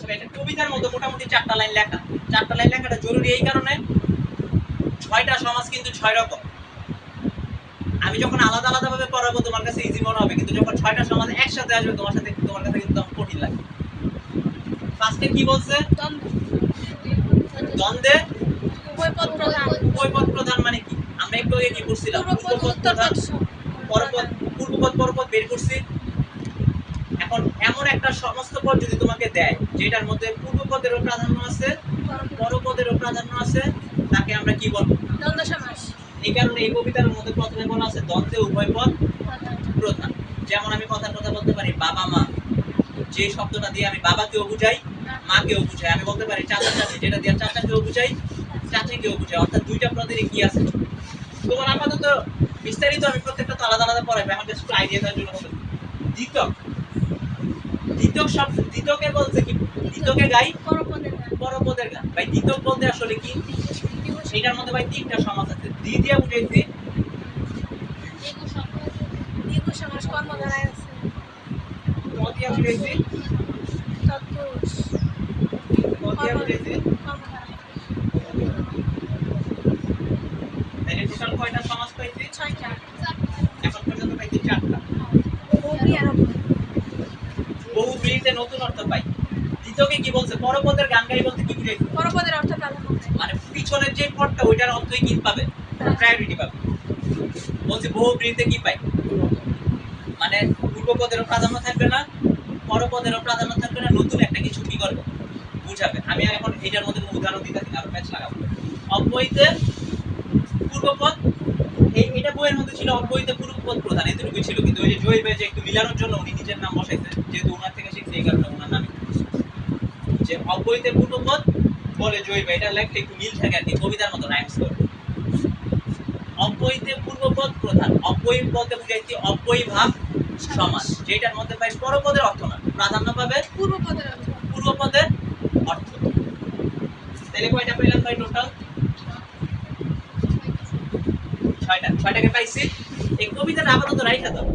আচ্ছা এটা কবিতার মতো মোটামুটি 4টা লাইন লেখা। 4টা লাইন লেখাটা জরুরি এই কারণে 6টা সমাজ কিন্তু 6 রকম। আমি যখন আলাদা আলাদা ভাবে পড়াবো তোমার কাছে ইজি মনে হবে, কিন্তু যখন 6টা সমাজ একসাথে আসবে তোমার কাছে কিন্তু তখন কঠিন লাগবে। ফার্স্টে কি বলছে? দ্বন্দ্বে উভয়পদ প্রধান মানে কি? আমরা একটু আগে কি করছিলাম? পূর্বপদ প্রধান, পূর্বপদ পরপদ বের করছি। এখন এমন একটা সমস্ত পদ যদি তোমাকে দেয় যেটার মধ্যে পূর্বপদেরও প্রাধান্য আছে পরপদেরও প্রাধান্য আছে, তাকে আমরা কি বলবো? দ্বন্দ্ব সমাস। এই কারণে এই কবিতার মধ্যে প্রথমে বলা আছে দ্বন্দ্বে উভয়পদ প্রধান। যেমন আমি কথার কথা বলতে পারি বাবা মা, যে শব্দটা দিয়ে আমি বাবাকেও বুঝাই মাকেও বুঝাই। আমি বলতে পারি চাচা চাচি, যেটা দিয়ে চাচাকেও বুঝাই চাচিকেও বুঝাই। অর্থাৎ দুইটা পদের কি আছে। তোমার আপাতত বিস্তারিত আমি প্রত্যেকটা তো আলাদা আলাদা পড়াই, আমার জাস্ট আইডিয়া দেওয়ার জন্য বলতে। দ্বিতক, দ্বিতক শব্দ দ্বিতকে বলতে কি? দ্বিতকে গাই পরপদের গান। ভাই দ্বিতক বলতে আসলে কি? এটার মধ্যে ভাই 3টা সমাস আছে। দ্বি দিয়া বুঝাইছি দ্বিগু সমাস কর্মধারায় আছে। ত দিয়া বুঝাইছি তৎপুরুষ ত দিয়া বুঝাইছি। কর্মধারায়। তাহলে টোটাল কয়টা সমাস পাইছি? 6টা। এখন পর্যন্ত পাইছি 4টা। বহুব্রীহিতে নতুন অর্থ পাই। দ্বিতকে কি বলছে? পরপদের গান গাই বলতে কি বুঝাইছে? পরপদের অর্থ প্রাধান্য মানে পিছনের যে পদটা ওইটার অর্থই কি পাবে? প্রায়োরিটি পাবে। বলছি বহুব্রীহিতে কি পাই? মানে পূর্বপদেরও প্রাধান্য থাকবে না পরপদেরও প্রাধান্য থাকবে না, নতুন একটা কিছু কি করবে? বুঝাবে। আমি এখন এটার মধ্যে উদাহরণ দিতেছি না, আরো ম্যাচ লাগাবো। অব্যয়ীতে পূর্বপদ, এটা বইয়ের মধ্যে ছিল অব্যয়ীতে পূর্বপদ প্রধান, এতটুকুই ছিল। কিন্তু ওই যে জয়ী যে একটু মিলানোর জন্য উনি নিজের নাম বসাইছে, যেহেতু ওনার থেকে শিখছে এই কারণে ওনার নাম যে অব্যয়ীতে পূর্বপদ বলে জয়ী, এটা লেখতে একটু মিল থাকে আর কি, কবিতার মতো রাইমস করে। অব্যয়ীতে পূর্বপদ প্রধান, অব্যয়ী বলতে বুঝাইছি অব্যয়ী ভাব সমাস, যেটার মধ্যে পাই পরপদের অর্থ না, প্রাধান্য পাবে পূর্বপদের অর্থ। পূর্বপদের অর্থ। তাহলে কয়টা পেলাম ভাই টোটাল? 6টা। 6টাকে পাইছি। এই কবিতাটা আপাতত রাইখা দাও।